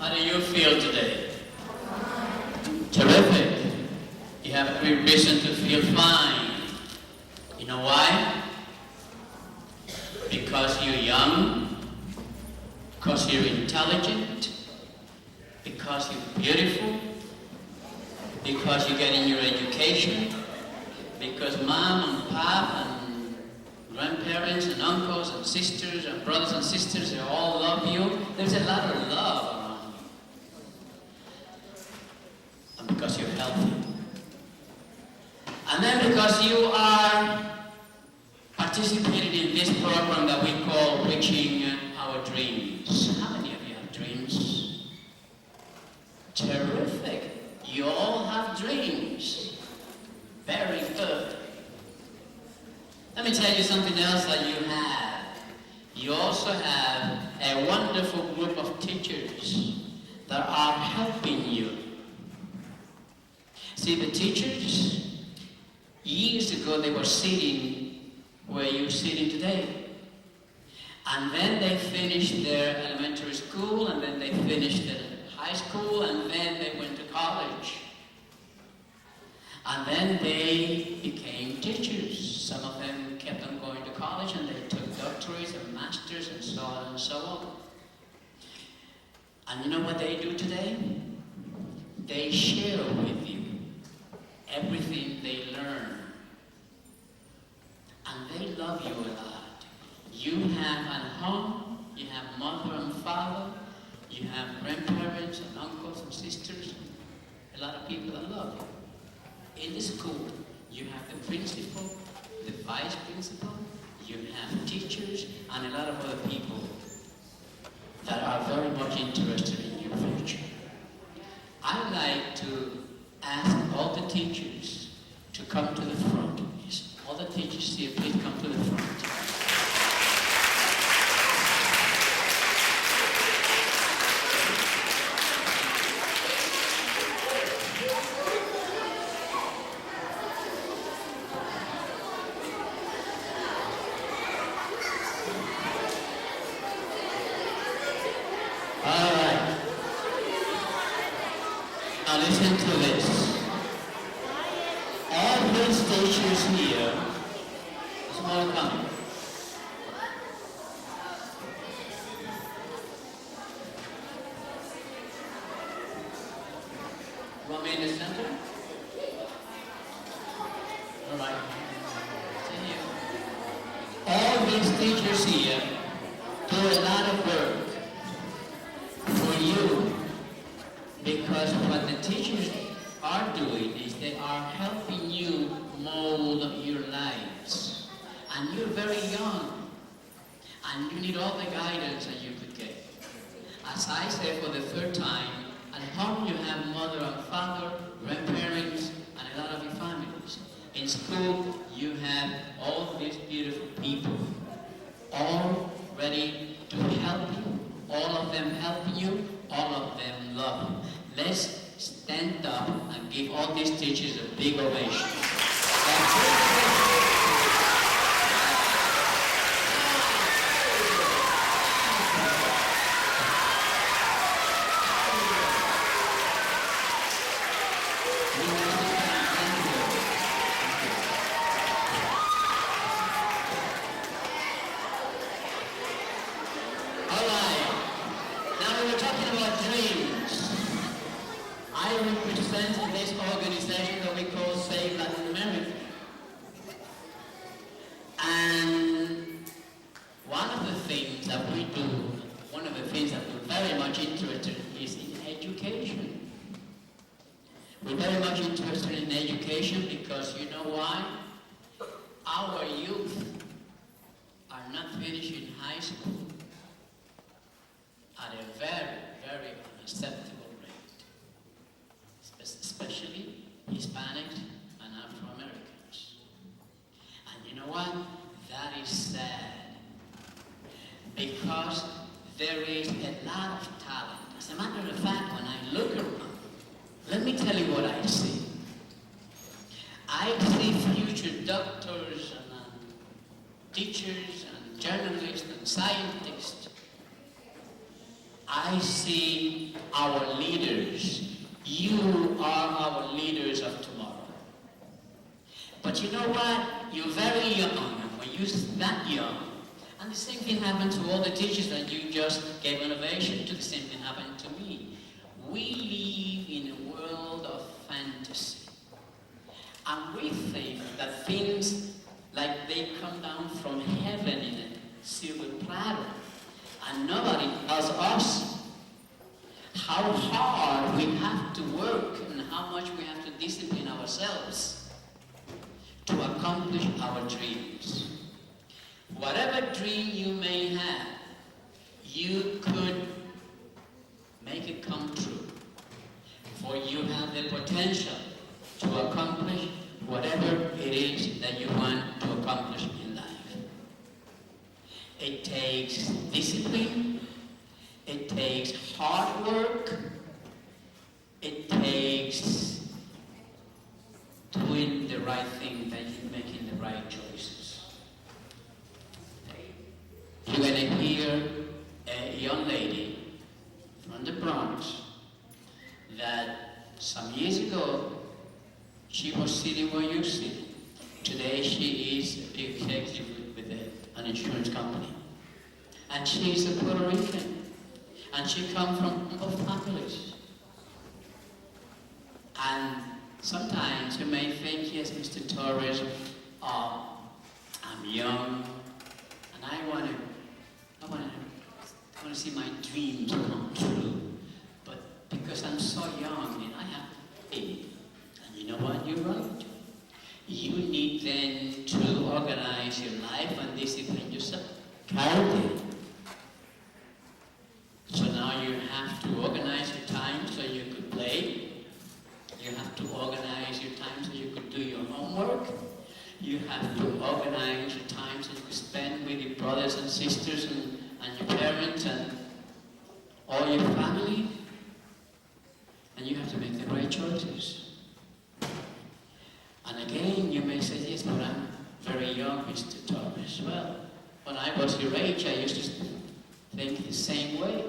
How do you feel today? Terrific. You have every reason to feel fine. You know why? Because you're young, because you're intelligent, because you're beautiful, because you're getting your education, because mom and pop and grandparents and uncles and sisters and brothers and sisters, they all love you. There's a lot of love around you. And because you're healthy. And then because you are participating in this program that we call Reaching Our Dreams. How many of you have dreams? Terrific. You all have dreams. Very good. Let me tell you something else that you have. You also have a wonderful group of teachers that are helping you. See, the teachers, years ago they were sitting where you're sitting today. And then they finished their elementary school, and then they finished their high school, and then they went to college. And then they became teachers. Some of them kept on going to college, and they took doctorates and masters and so on and so on. And you know what they do today? They share with you everything they learn. And they love you a lot. You have at home, you have mother and father, you have grandparents and uncles and sisters, a lot of people that love you. In the school, you have the principal, the vice principal, you have teachers, and a lot of other people that are very much interested in your future. I'd like to ask all the teachers to come to the front. Yes, all the teachers here, please come to the front. Now listen to this. All these teachers here, small coming. You want me in the center? All right. See here. All these teachers here do a lot of work for you. Because what the teachers are doing is they are helping you mold your lives. And you're very young. And you need all the guidance that you could get. As I said for the third time, at home you have mother and father, grandparents, and a lot of your families. In school, you have all these beautiful people, all ready to help you. All of them helping you, all of them love you. Let's stand up and give all these teachers a big ovation. All right. Now we were talking about dreams. I represent this organization that we call Save Latin America. And one of the things that we do, one of the things that we're very much interested in is in education. We're very much interested in education because you know why? Our youth are not finishing high school at a very, very unacceptable rate, especially Hispanics and Afro-Americans. And you know what? That is sad, because there is a lot of talent. As a matter of fact, when I look around, let me tell you what I see. I see future doctors and teachers and journalists and scientists. I see our leaders. You are our leaders of tomorrow. But you know what? You're very young. When you're that young, and the same thing happened to all the teachers that you just gave an ovation to. The same thing happened to me. We live in a world of fantasy. And we think that things like they come down from heaven in a silver platter. And nobody tells us how hard we have to work and how much we have to discipline ourselves to accomplish our dreams. Whatever dream you may have, you could make it come true. For you have the potential to accomplish whatever it is that you want to accomplish in life. It takes discipline, it takes hard work, it takes doing the right thing, making the right choices. You're going to hear a young lady from the Bronx that some years ago she was sitting where you're sitting. Today she is a big executive with an insurance company. And she's a Puerto Rican. And she comes from humble families. And sometimes you may think, yes, Mr. Torres, I'm young, and I want to see my dreams come true. But because I'm so young, and I have to pay. And you know what? You're right. You need then to organize your life and discipline yourself. Karate. So now you have to organize your time so you could play. You have to organize your time so you could do your homework. You have to organize your time so you could spend with your brothers and sisters and your parents and all your family. And you have to make the right choices. And again, you may say, yes, but I'm very young, Mr. Thomas. Well, when I was your age, I used to think the same way.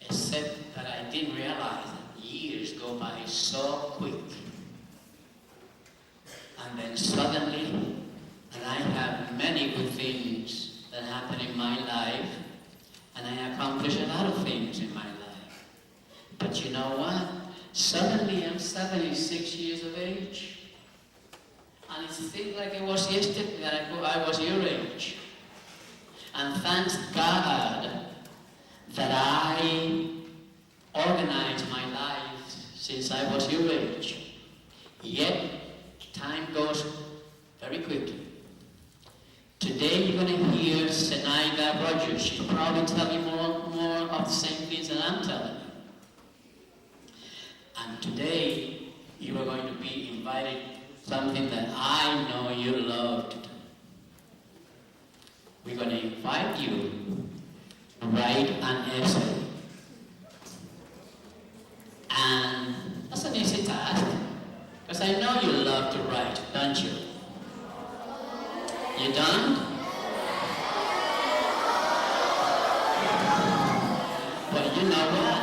Except that I didn't realize that years go by so quick. And then suddenly, and I have many good things that happen in my life, and I accomplish a lot of things in my life. But you know what? Suddenly I'm 76 years of age. And it seems like it was yesterday that I was your age. And thanks God that I organized my life since I was your age. Yet, time goes very quickly. Today you're going to hear Senaida Rogers. She'll probably tell you more of the same things that I'm telling you. And today you are going to be invited to something that I know you love to do. We're going to invite you to write an essay. And that's an easy task, because I know you love to write, don't you? You don't? But you know what?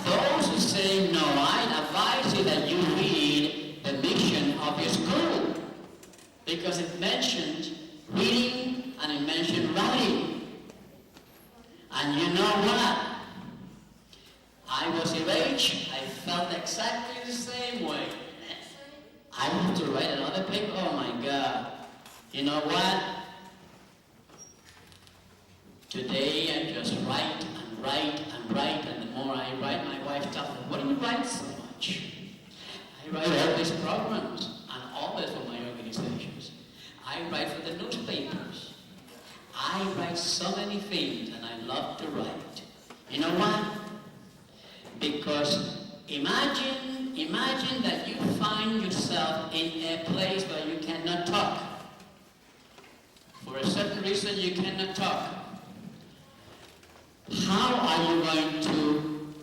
Those who say no, I advise you that you read the mission of your school, because it mentioned reading and it mentioned writing. And you know what? I was your age, I felt exactly the same way. I have to write another paper, oh my God. You know what? Today I just write and write and write, and the more I write, my wife tells me, what do you write so much? I write all these programs, and always for my organizations. I write for the newspapers. I write so many things, and I love to write. You know why? Because imagine that you find yourself in a place where you cannot talk. For a certain reason, you cannot talk. How are you going to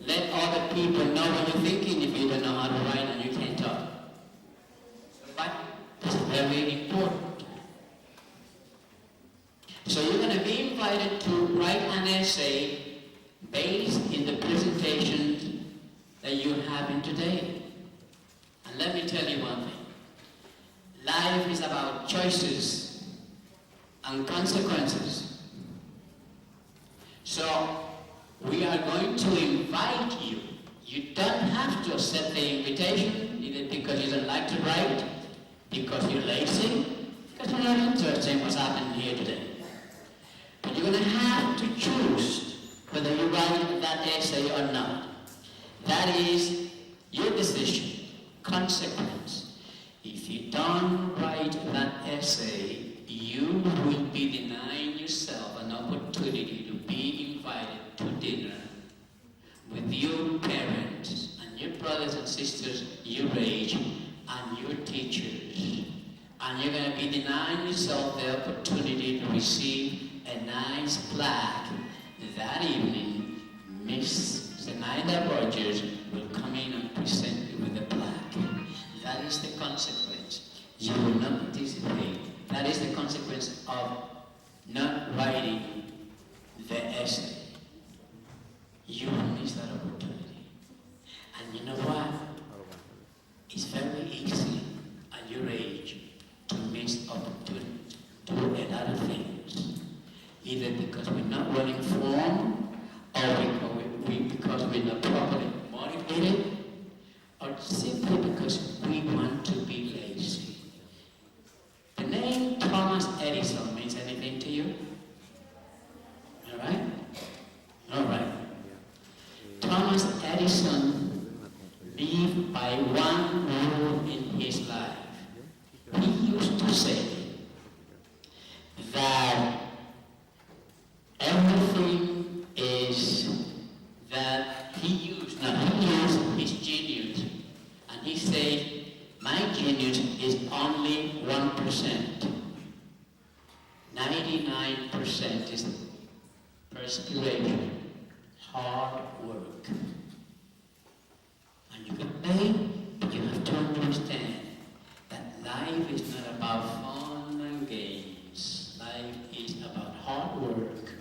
let other people know what you're thinking if you don't know how to write and you can't talk? But it's very important. So you're going to be involved invited to write an essay based in the presentation that you're having today. And let me tell you one thing. Life is about choices and consequences. So we are going to invite you. You don't have to accept the invitation, either because you don't like to write, because you're lazy, because you're not interested in what's happening here today. But you're going to have to choose whether you write that essay or not. That is your decision, consequence. If you don't write that essay, you will be denying yourself an opportunity to be invited to dinner with your parents and your brothers and sisters your age and your teachers. And you're going to be denying yourself the opportunity to receive a nice plaque. That evening, Miss Zenaida Rogers will come in and present you with a plaque. That is the consequence. You will not participate. That is the consequence of not writing the essay. You will miss that opportunity. And you know what? It's very easy at your age to miss opportunities, to do a lot of things. Either because we're not well informed, or because we're not properly motivated, or simply because we want to be lazy. The name Thomas Edison means anything to you? All right? All right. Thomas Edison lived by one rule in his life. He used to say that everything is that he used his genius. And he said, my genius is only 1%. 99% is perspiration, hard work. And you can pay, but you have to understand that life is not about fun and games. Life is about hard work,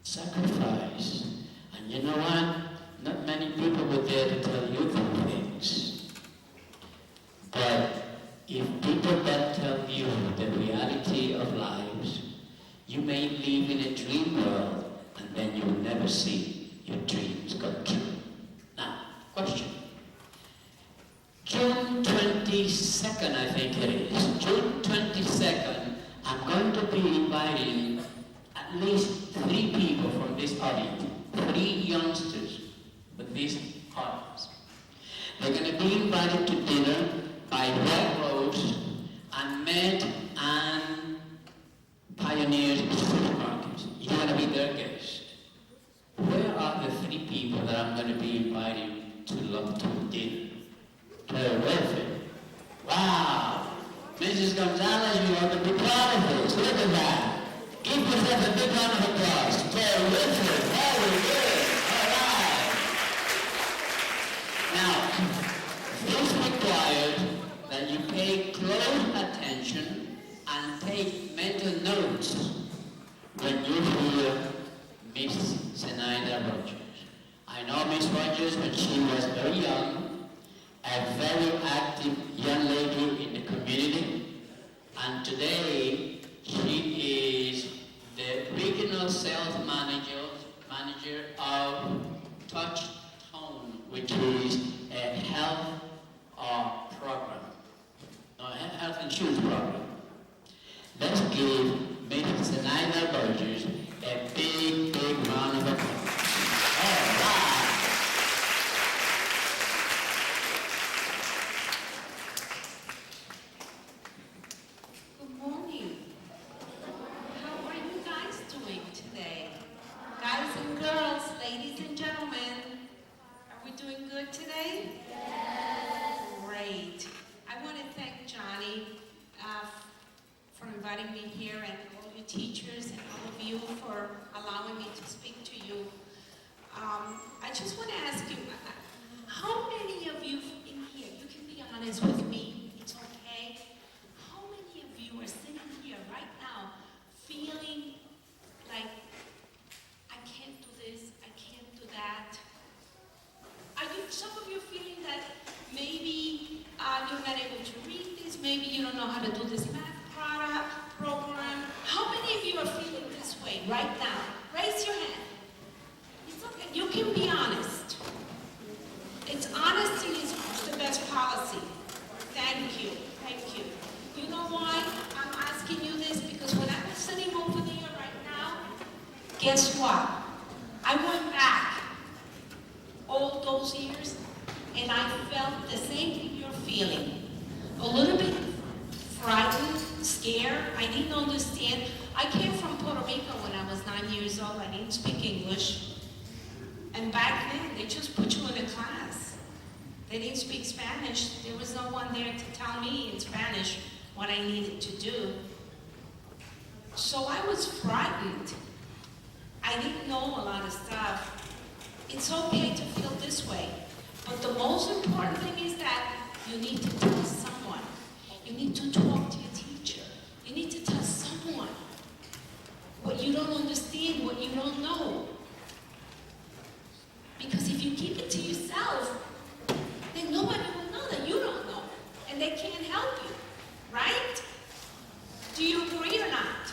sacrifice. And you know what? Not many people were there to tell you those things. But if people don't tell you the reality of lives, you may live in a dream world and then you will never see your dreams come true. Now, question. June 22nd, I think it is. June 22nd, I'm going to be inviting at least 3 people from this audience, 3 youngsters with this audience. They're going to be invited to dinner by Red Rose and Med and Pioneers Supermarkets. You're going to be their guest. Where are the 3 people that I'm going to be inviting to dinner? Terrific. Wow. Mrs. Gonzalez, you ought to be proud of this. Look at that. Give yourself a big round of applause. Terrific. Very good. All right. Now, this required that you pay close attention and take mental notes when you hear Miss Zenaida Rogers. I know Miss Rogers when she was very young, a very active young lady in the community, and today she is the regional sales manager of Touch Tone, which is a health health insurance program. Let's give Miss Zenaida Rogers a big, big round of applause. All right. Good morning. How are you guys doing today? Guys and girls, ladies and gentlemen, are we doing good today? Yes. Great. I want to thank Johnny for inviting me here, and all you teachers and all of you for allowing me to speak to you. I just want to ask you, how many of you in here, you can be honest with me, it's okay. How many of you are sitting here right now feeling like today, right now? Raise your hand. It's okay. You can be honest. It's honesty is the best policy. Thank you. Thank you. You know why I'm asking you this? Because when I was sitting over there right now, guess what? I went back all those years and I felt the same thing you're feeling. A little bit frightened, scared. I didn't understand. I came from Puerto Rico when I was 9 years old. I didn't speak English. And back then, they just put you in a class. They didn't speak Spanish. There was no one there to tell me in Spanish what I needed to do. So I was frightened. I didn't know a lot of stuff. It's okay to feel this way. But the most important thing is that you need to tell someone. You need to talk to your teacher. You need to tell someone what you don't understand, what you don't know. Because if you keep it to yourself, then nobody will know that you don't know. And they can't help you. Right? Do you agree or not?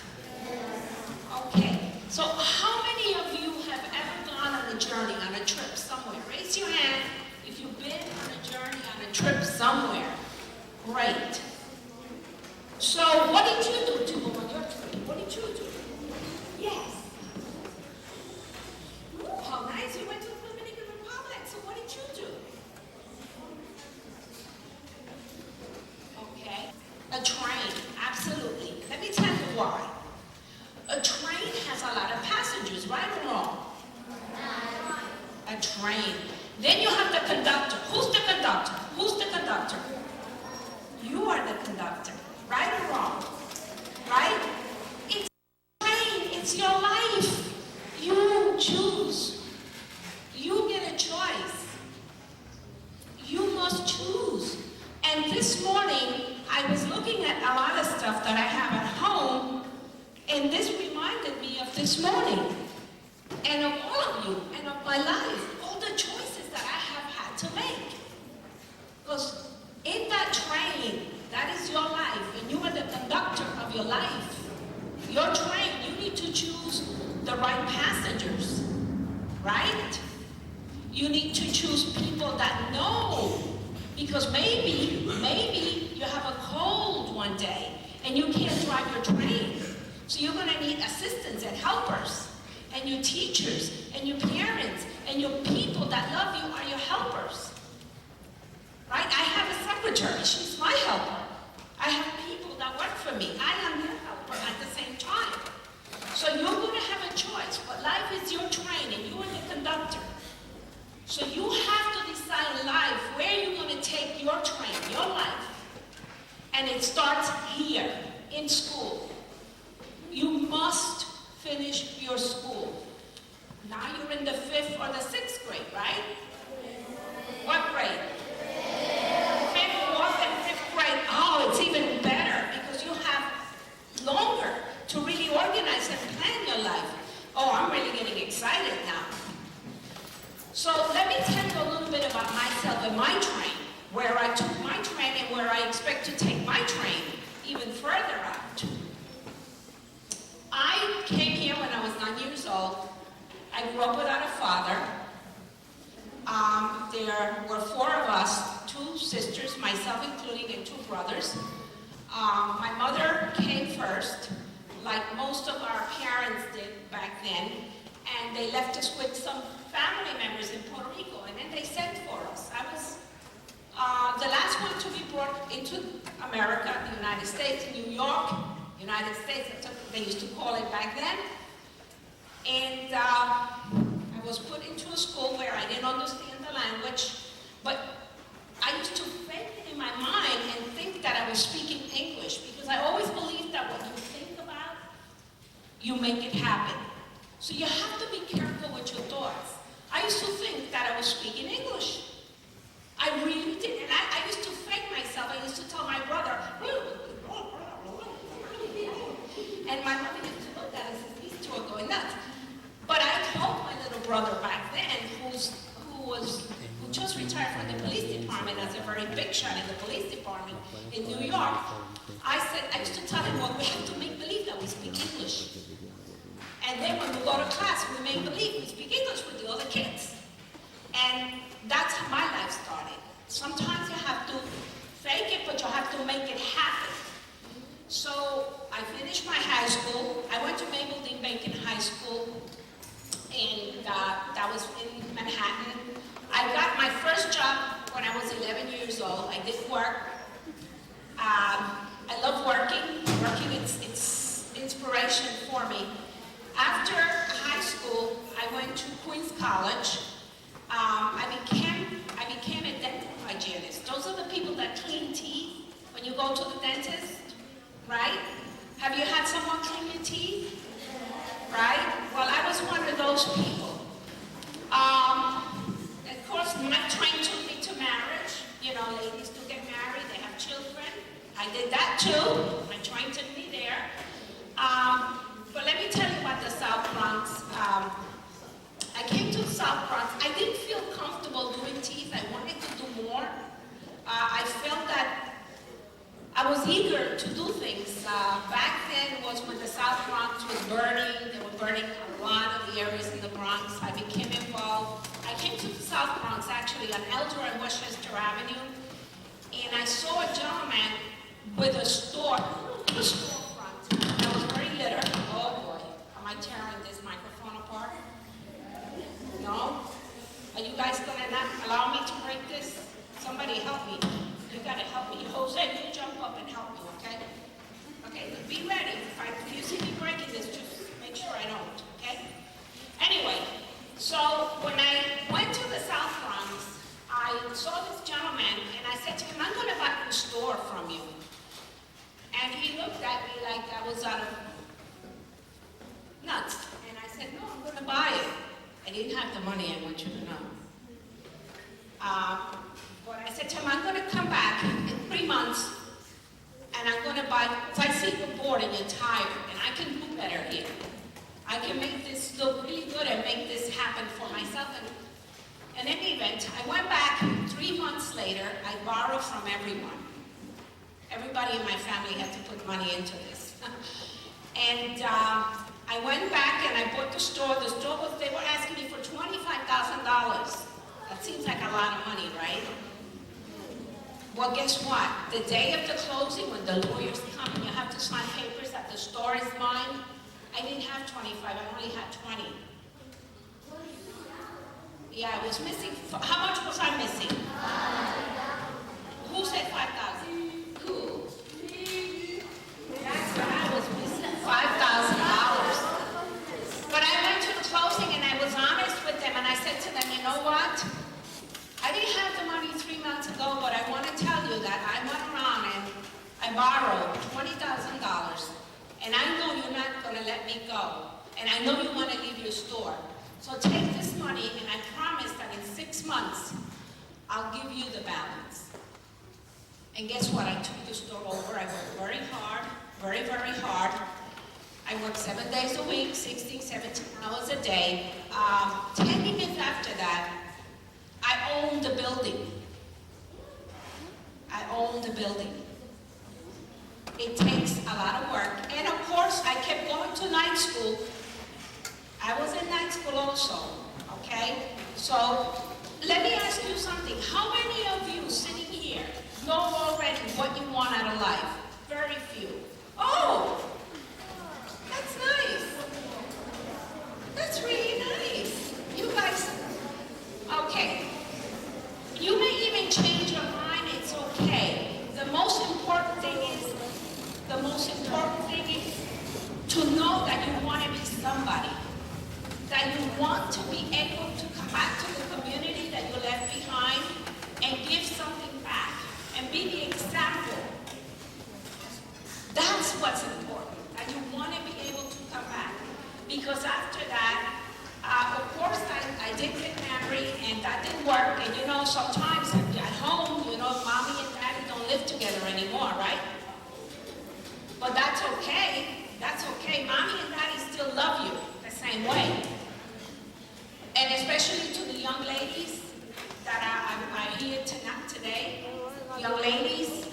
Okay. So how many of you have ever gone on a journey, on a trip somewhere? Raise your hand if you've been on a journey, on a trip somewhere. Great. So what did you do to go on your trip? What did you do? Yes. Ooh, how nice. You went to the Dominican Republic. So what did you do? Okay. A train. Absolutely. Let me tell you why. A train has a lot of passengers, right or wrong? A train. Then you have the conductor. Who's the conductor? Who's the conductor? You are the conductor. Right or wrong? Right? It's a train. It's your life. You choose. You get a choice. You must choose. And this morning, I was looking at a lot of stuff that I have at home, and this reminded me of this morning, and of all of you, and of my life, all the choices that I have had to make. Because in that train, that is your life, and you are the conductor of your life. Your train, you need to choose the right passengers, right? You need to choose people that know, because maybe you have a cold one day, and you can't drive your train. So you're going to need assistants and helpers, and your teachers, and your parents, and your people that love you are your helpers. Right? I have a secretary. She's my helper. I have people that work for me. I am their helper at the same time. So you're going to have a choice, but life is your train, and you are the conductor. So you have to decide in life where you're going to take your train, your life. And it starts here, in school. You must finish your school. Now you're in the 5th or the 6th grade, right? What grade? 5th, 4th, and 5th grade. Oh, it's even better because you have longer to really organize and plan your life. Oh, I'm really getting excited now. So let me tell you a little bit about myself and my train, where I took my train and where I expect to take my train even further out. I came here when I was 9 years old. I grew up without a father. There were 4 of us, 2 sisters, myself including, and 2 brothers. My mother came first, like most of our parents did back then, and they left us with some family members in Puerto Rico, and then they sent for us. I was the last one to be brought into America, the United States, New York, United States, they used to call it back then. And I was put into a school where I didn't understand the language, but I used to fake it in my mind and think that I was speaking English, because I always believed that what you think about, you make it happen. So you have to be careful with your thoughts. I used to think that I was speaking English. I really did, and I used to fake myself. I used to tell my brother, and my mother used to look at us as these 2 are going nuts. But I told my little brother back then, who just retired from the police department as a very big shot in the police department in New York. I used to tell him, well, we have to make believe that we speak English. And go to class, we make believe, we speak English with the other kids. And that's how my life started. Sometimes you have to fake it, but you have to make it happen. So I finished my high school. I went to Mabel D. Bacon High School, and that was in Manhattan. I got my first job when I was 11 years old. I did work. I love working. Working, it's inspiration for me. After high school, I went to Queens College. I became a dental hygienist. Those are the people that clean teeth when you go to the dentist, right? Have you had someone clean your teeth? Right? Well, I was one of those people. Of course, not trying to lead to marriage. You know, ladies do get married, they have children. I did that too. I'm trying to be there. But let me tell you about the South Bronx. I came to the South Bronx. I didn't feel comfortable doing teeth. I wanted to do more. I felt that I was eager to do things. Back then was when the South Bronx was burning. They were burning a lot of the areas in the Bronx. I became involved. I came to the South Bronx actually on Elder and Westchester Avenue, and I saw a gentleman with a storefront. I was very little. Oh boy, am I tearing this microphone apart? No? Are you guys gonna not allow me to break this? Somebody help me. You gotta help me. Jose, you jump up and help me, okay? Okay, be ready. If you see me breaking this, just make sure I don't, okay? Anyway, so when I went to the South Bronx, I saw this gentleman and I said to him, I'm gonna buy a store from you. And he looked at me like I was out of nuts. And I said, no, I'm gonna buy it. I didn't have the money, I want you to know. But I said to him, I'm going to come back in 3 months, and I'm going to buy, so I see the board and you're tired, and I can do better here. I can make this look really good and make this happen for myself. And in any event, I went back 3 months later. I borrowed from everyone. Everybody in my family had to put money into this. And I went back and I bought the store. The store was, they were asking me for $25,000. That seems like a lot of money, right? Well, guess what? The day of the closing, when the lawyers come and you have to sign papers that the store is mine, I didn't have 25, I only had 20. Yeah, I was missing, how much was I missing? Who said 5,000? Who? That's right, I was missing $5,000. But I went to the closing and I was honest with them and I said to them, you know what? I didn't have the money 3 months ago, but I want to tell you that I went around and I borrowed $20,000. And I know you're not going to let me go. And I know you want to leave your store. So take this money and I promise that in 6 months, I'll give you the balance. And guess what? I took the store over. I worked very hard, very, very hard. I worked 7 days a week, 16, 17 hours a day. 10 years after that, I owned the building. I owned the building. It takes a lot of work. And of course, I kept going to night school. I was in night school also, okay? So, let me ask you something. How many of you sitting here know already what you want out of life? Very few. Oh! That's nice. That's really nice. You guys, okay. You may even change your mind, it's okay. The most important thing is to know that you want to be somebody. That you want to be able to come back to the community that you left behind and give something back and be the example. That's what's important. That you want to be able to come back. Because after that, of course, I did get married and that didn't work. And you know, sometimes at home, you know, mommy and daddy don't live together anymore, right? But that's okay. That's okay. Mommy and daddy still love you the same way. And especially to the young ladies that are here today. Young ladies,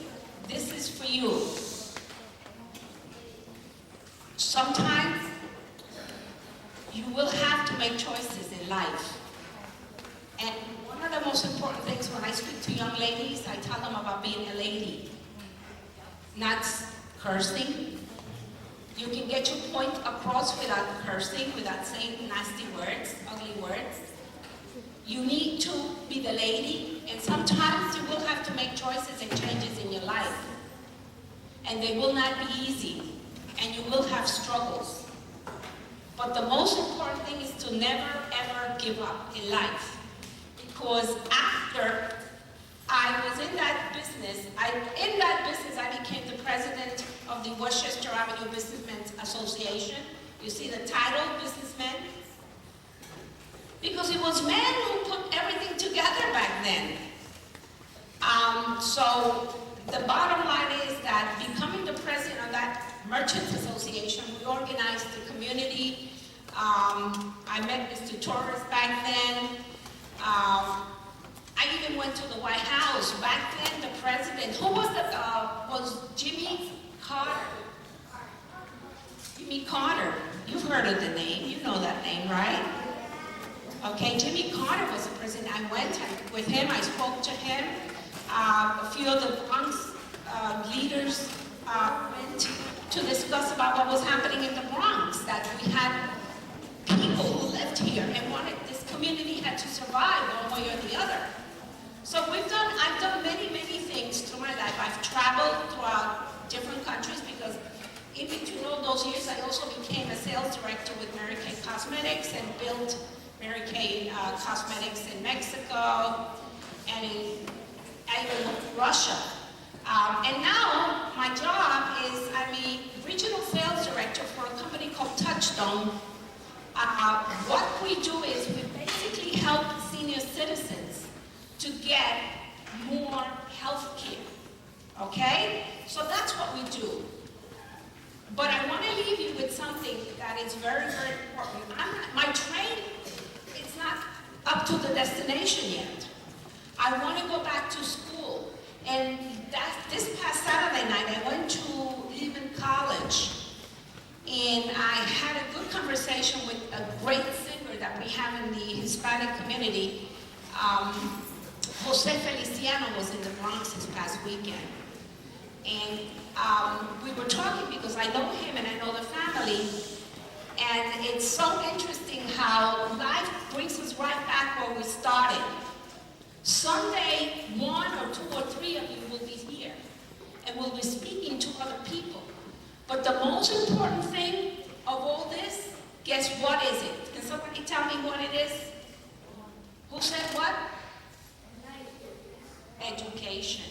this is for you. Sometimes you will have to make choices in life. And one of the most important things when I speak to young ladies, I tell them about being a lady. Not cursing. You can get your point across without cursing, without saying nasty words, ugly words. You need to be the lady, and sometimes you will have to make choices and changes in your life. And they will not be easy, and you will have struggles. But the most important thing is to never, ever give up in life. Because after I was in that business, I became the president of the Westchester Avenue Businessmen's Association. You see the title, businessmen? Because it was men who put everything together back then. So the bottom line is that becoming the president of that Merchants Association, we organized the community. I met Mr. Torres back then. I even went to the White House. Back then, the president, who was was Jimmy Carter? Jimmy Carter. You've heard of the name. You know that name, right? Okay, Jimmy Carter was the president. I went with him. I spoke to him. A few of the Bronx leaders went to discuss about what was happening in the Bronx, that we had people who lived here and wanted, this community had to survive one way or the other. So I've done many, many things through my life. I've traveled throughout different countries because in between all those years, I also became a sales director with Mary Kay Cosmetics and built Mary Kay Cosmetics in Mexico and I even went to Russia. And now my job is I'm a regional sales director for a company called Touchstone. What we do is we basically help senior citizens to get more health care, okay? So that's what we do. But I want to leave you with something that is very, very important. My train is not up to the destination yet. I want to go back to school. And this past Saturday night, I went to Lehman College. And I had a good conversation with a great singer that we have in the Hispanic community. Jose Feliciano was in the Bronx this past weekend. And we were talking because I know him and I know the family. And it's so interesting how life brings us right back where we started. Someday, 1 or 2 or 3 of you will be here and will be speaking to other people. But the most important thing of all this, guess what is it? Can somebody tell me what it is? Who said what? Education.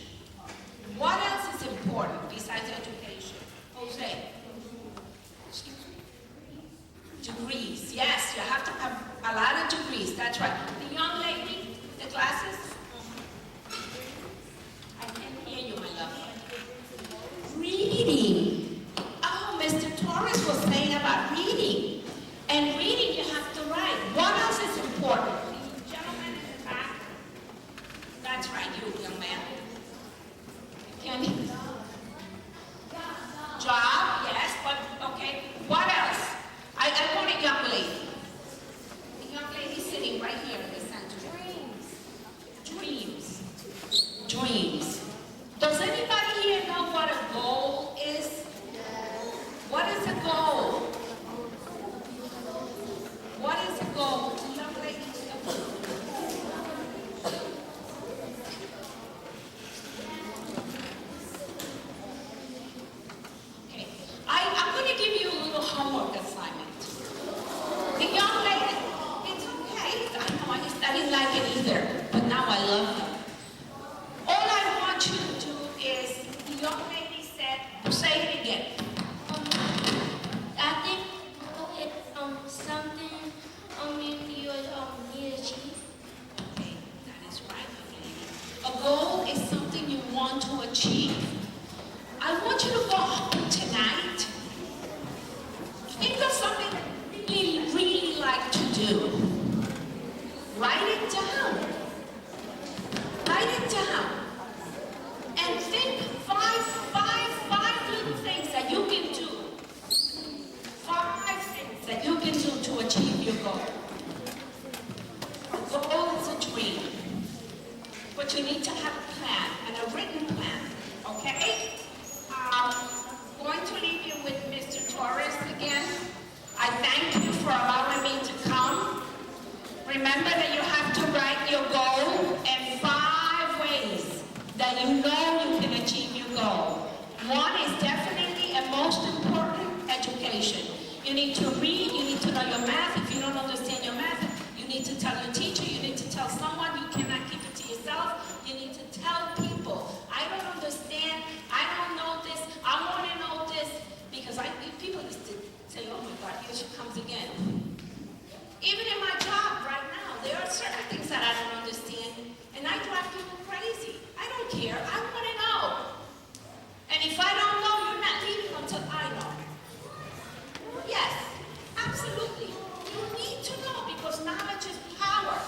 What else is important besides education? Jose? Excuse me? Degrees. Yes, you have to have a lot of degrees. That's right. The young lady, the glasses? I can't hear you, my love. Reading. Oh, Mr. Torres was saying about reading. And reading, you have to write. What else is important? The gentleman in the back. That's right, you, young man. Can you? Job, yes, but okay. What else? I want a young lady. The young lady sitting right here in the center. Dreams. Dreams. Does anybody here know what a goal is? What is a goal? What is a goal? Young lady. Okay. I'm going to give you a little homework assignment. The young lady, it's okay. I didn't like it either, but now I love it. All I want you to do is, the young lady said, say it again. I think it's something you need to achieve. Okay, that is right, young lady. A goal is something you want to achieve. I want you to go home tonight. Think of Remember that you have to write your goal in 5 ways that you know you can achieve your goal. One is definitely and most important, education. You need to read, you need to know your math. If you don't understand your math, you need to tell your teacher, you need to tell someone. You cannot keep it to yourself. You need to tell people. I don't understand, I don't know this, I want to know this. Because people used to say, oh my God, here she comes again. Even in my job right now, there are certain things that I don't understand, and I drive people crazy. I don't care. I want to know. And if I don't know, you're not leaving until I know. Yes, absolutely. You need to know because knowledge is power.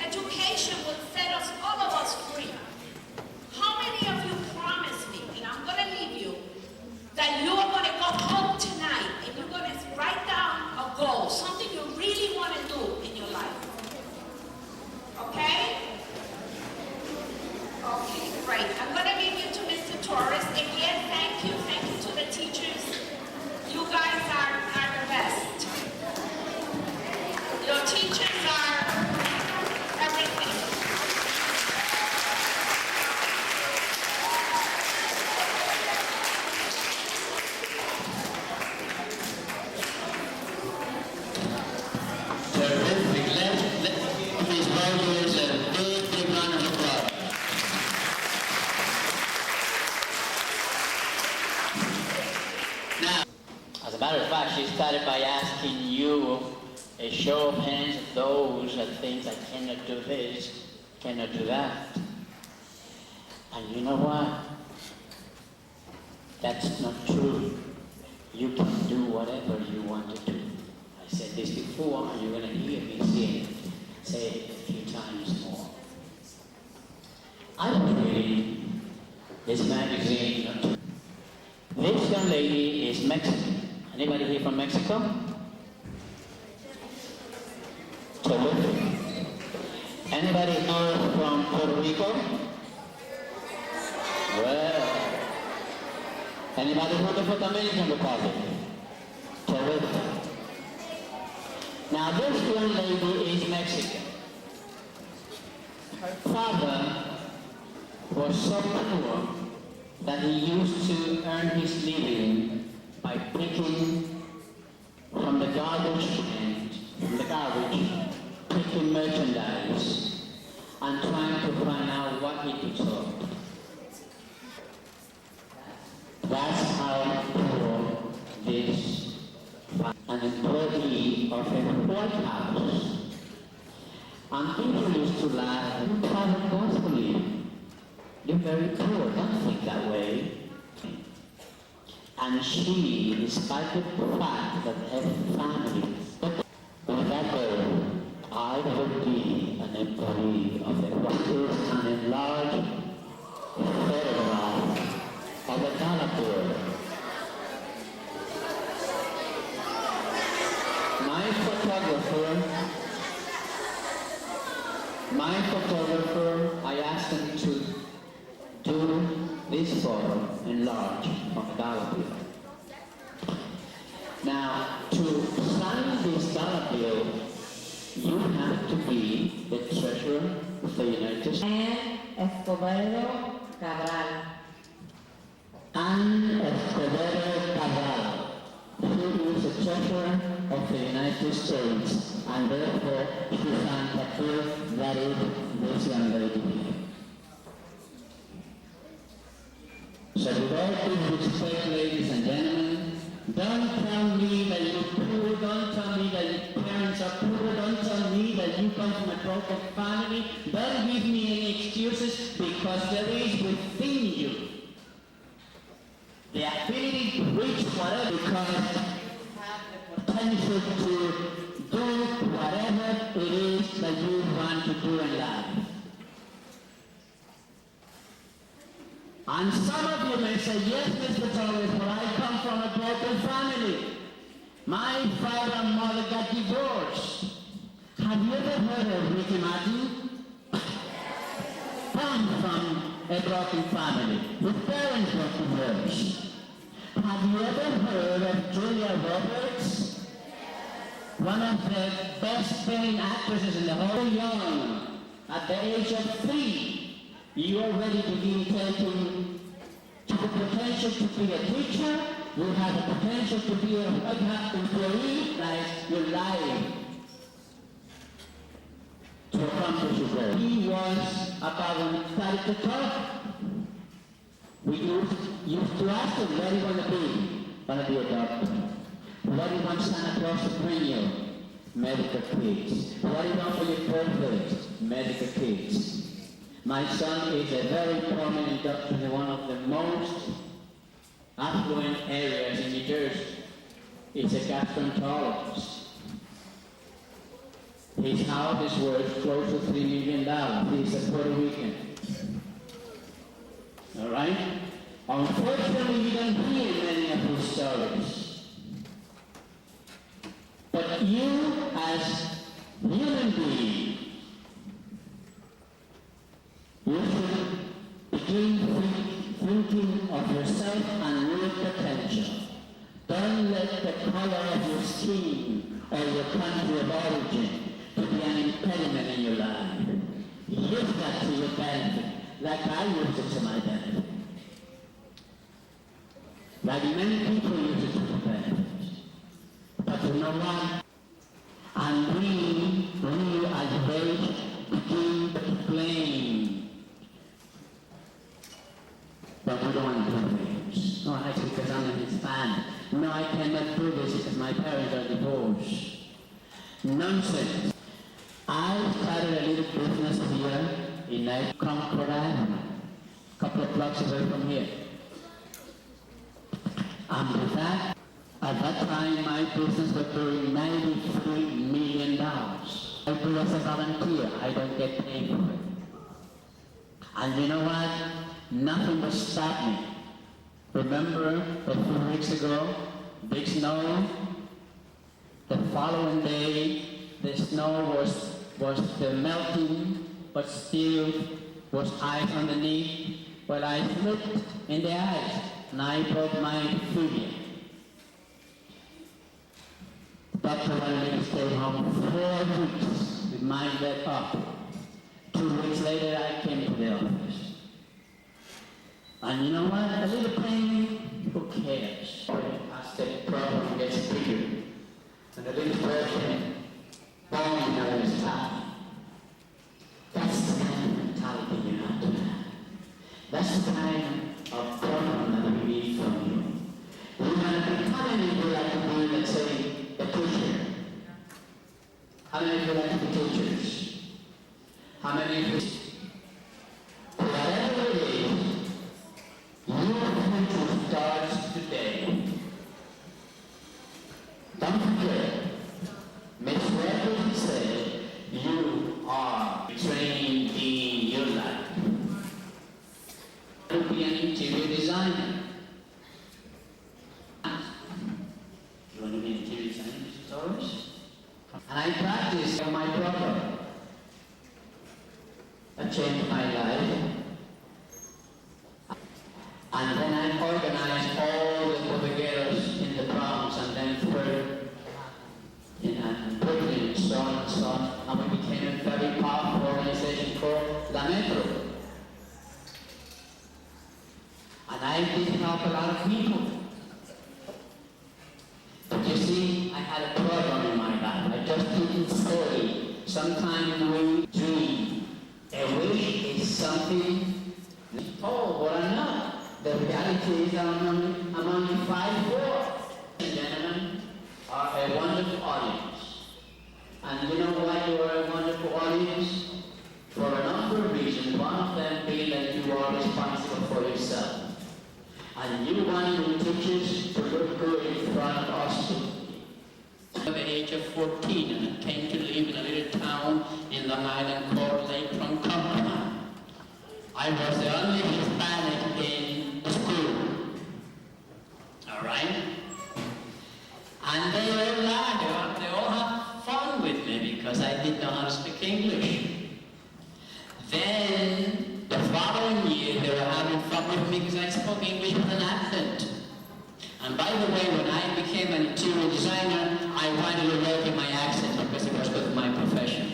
Education will set us, all of us, free. How many of you promise me, and I'm going to leave you, that you are going to go home tonight and you're going to write down a goal, something you really want to do in your life? Okay? Okay, great. I'm going to leave you to Mr. Torres. Again, thank you. Thank you to the teachers. You guys are the best. Your teachers are everything. Terrific. Let's give these volunteers a big round of applause. Now, as a matter of fact, she started by asking you a show of hands of those that think I cannot do this, cannot do that. And you know what? That's not true. You can do whatever you want to do. I said this before, and you're going to hear me say it a few times more. I was reading this magazine. This young lady is Mexican. Anybody here from Mexico? Terrific. Anybody know from Puerto Rico? Well. Anybody from the Dominican Republic? Terrific. Now this young lady is Mexican. Her father was so poor that he used to earn his living by picking from the garbage picking merchandise and trying to find out what he could sell. That's how poor this an employee of a White House. And people used to laugh, you travel gospelly. You're very poor, don't think that way. And she, despite the fact that her family, with that girl, I would be an employee of a White House, an enlarged photograph of a dollar bill. My photographer, I asked him to do this photo enlarged from a dollar bill. Now, to sign this dollar bill, you have to be the treasurer of the United States. Anne Escobedo Cabral. Anne Escobedo Cabral, who is the treasurer of the United States, and therefore she signed a bill that is this young lady. So with all due respect, ladies and gentlemen, don't tell me that you're poor, don't tell me that your parents are poor, don't tell me that you come from a broken family, don't give me any excuses, because there is within you the ability to reach whatever, because you have the potential to do whatever it is that you want to do in life. And some of you may say, yes, Mr. Torres, but I come from a broken family. My father and mother got divorced. Have you ever heard of Ricky Martin? Come from a broken family. His parents got divorced. Have you ever heard of Julia Roberts? one of the best-paying actresses in the whole young. At the age of 3, you already begin taking the potential to be a teacher. You have the potential to be an employee, like your life, to accomplish your goal. He was about when he started to talk. We used to ask him, what do you want to be? Want to be a doctor. What do you want Santa Claus to bring you? Medical kids. What do you want for your birthday? Medical kids. My son is a very prominent doctor in one of the most affluent areas in New Jersey. He's a gastroenterologist. His house is worth close to $3 million. He's a Puerto Rican. All right? Unfortunately, you don't hear many of his stories. But you, as human beings, you should begin thinking of yourself and real potential. Don't let the color of your skin or your country of origin to be an impediment in your life. Use that to your benefit, like I used it to my benefit. Like many people use it to their benefit. But you know what? And we as race begin to complain. But we don't want to do things. No, actually, because I'm a Hispanic. No, I cannot do this because my parents are divorced. Nonsense. I started a little business here in Concord Avenue, a couple of blocks away from here. And with that, at that time, my business was doing $93 million. I do as a volunteer. I don't get paid for it. And you know what? Nothing will stop me. Remember a few weeks ago, big snow? The following day, the snow was melting, but still was ice underneath. Well, I slipped in the ice, and I broke my fibula. Doctor wanted me to stay home 4 weeks with my leg up. 2 weeks later, I came to the office. And you know what? A little pain, who cares? As the problem gets bigger, and the little person falling out of his time. That's the kind of mentality you have to have. That's the kind of problem that we need from you. You want to be, how many of you like to be, let's say, a teacher? How many of you like to be teachers? How many of you? Whatever it is, your future starts today. Don't forget, Miss Redwood said, you are training in your life. To be an interior designer. You want to be an interior designer, Mr. Torres? And I practiced on my brother. That changed my life. And then I organized all the bodegueros in the Bronx and then third in Brooklyn and so on and so on. And we became a very powerful organization called La Metro. And I did help a lot of people. But you see, I had a problem in my life. I just didn't say. Sometimes we dream. A wish is something, oh, but I'm not. The reality is I'm only 5'4". Gentlemen are a wonderful audience. And you know why you are a wonderful audience? For a number of reasons. One of them being that you are responsible for yourself. And you want your teachers to look good in front of us. At the age of 14, and I came to live in a little town in Long Island called Lake Ronkonkoma. I was the only Hispanic in the school. All right? And they all laughed. They all had fun with me because I didn't know how to speak English. Then, the following year, they were having fun with me because I spoke English with an accent. And by the way, when I became an interior designer, I I wanted to work in my accent because it was good for my profession.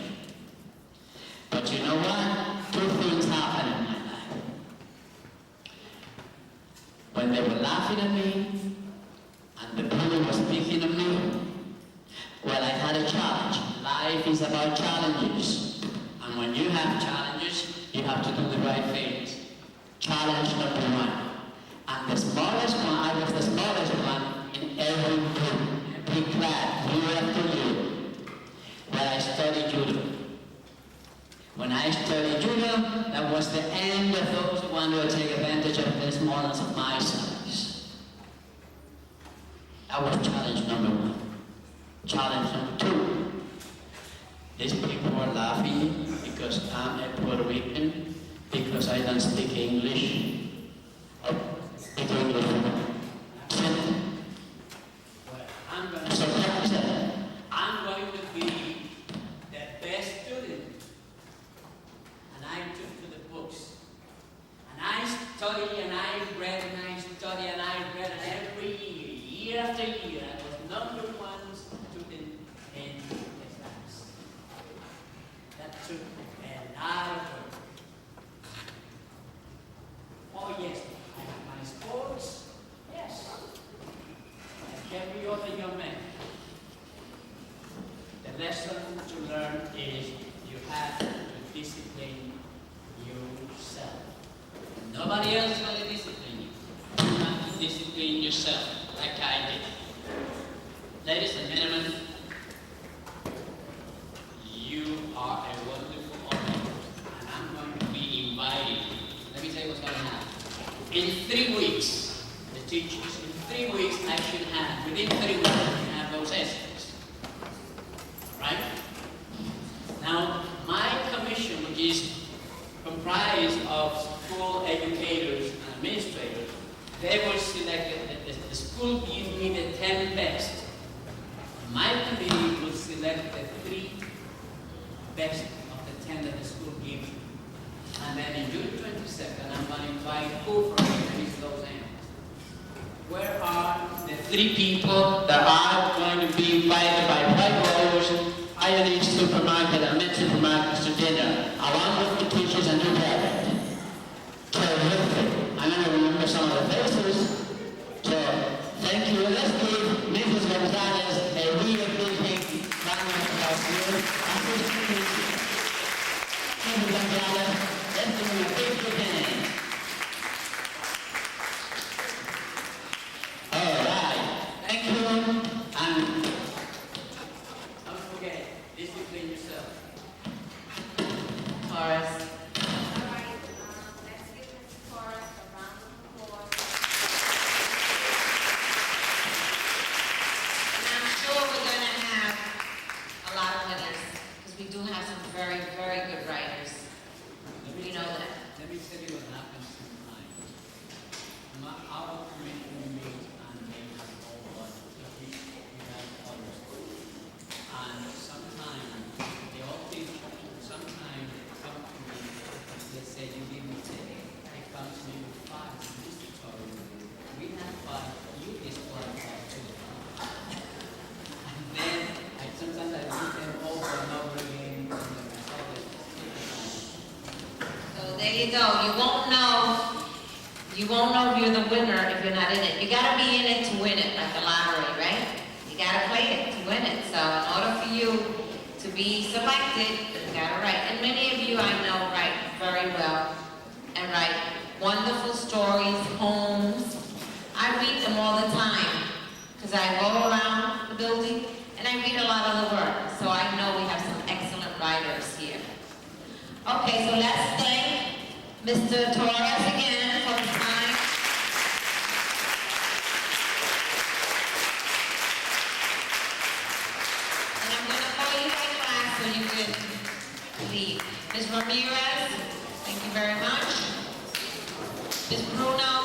But you know what? Two things happened in my life. When they were laughing at me, and the bully was picking on me, well, I had a challenge. Life is about challenges. And when you have challenges, you have to do the right things. Challenge number one. And the smallest one, I was the smallest one in every group, every class, year after year. But I studied judo. When I studied judo, that was the end of those who wanted to take advantage of the smallness of my size. That was challenge number one. Challenge number two. These people were laughing because I'm a Puerto Rican, because I don't speak English. Or speak English. Well, I'm going to surprise them. I'm going to be the best student. And I took to the books. And I study and I read and I study and I read, and every year after year, I was number one student in the class. That took a lot of work. Oh yes, I have my sports. Yes. Like every other young man. The lesson to learn is you have to discipline yourself. Nobody else is going to discipline you. You have to discipline yourself, like I did. Ladies and gentlemen, you are a wonderful audience, and I'm going to be inviting. Let me tell you what's going to happen. In 3 weeks, the teachers, in 3 weeks, I should have, within 3 weeks, I should have those essays. Right? Now, my commission, which is comprised of school educators and administrators, they will select, the school gives me the 10 best. My committee will select the 3 best of the 10 that the school gives me. And then in June 22nd, I'm going to invite who from those ends. Where are the 3 people that are going to be invited by White Rose, Ironeen Supermarket, and Men's Supermarkets to dinner, along with the teachers and new parents? Terrific. I'm going to remember some of the faces. So, thank you. Let's give Mrs. Gonzalez a real big round of applause. Mrs. Gonzalez, let's give her a big hand. All right. Thank you. And don't forget, discipline yourself. Taurus. All right, let's give Ms. Taurus a round of applause. And I'm sure we're going to have a lot of winners, because we do have some very, very good writers. We know that. Let me tell you what happens sometimes. Our commission meets and they have all one. We have others. And sometimes they all teach, sometimes they come to me, they say, you give me 10. They come to me with 5. This tutorial, we have 5, you disqualify 2. And then sometimes I read them over and over again. So there you go. You won't know if you're the winner if you're not in it. You gotta be in it to win it, like the lottery, right? You gotta play it to win it. So in order for you to be selected, you gotta write. And many of you I know write very well and write wonderful stories, poems. I read them all the time because I go around the building and I read a lot of the work. So I know we have some excellent writers here. Okay, so let's thank Mr. Torres again for his time. And I'm going to call you by class so you can leave. Ms. Ramirez, thank you very much. Ms. Bruno,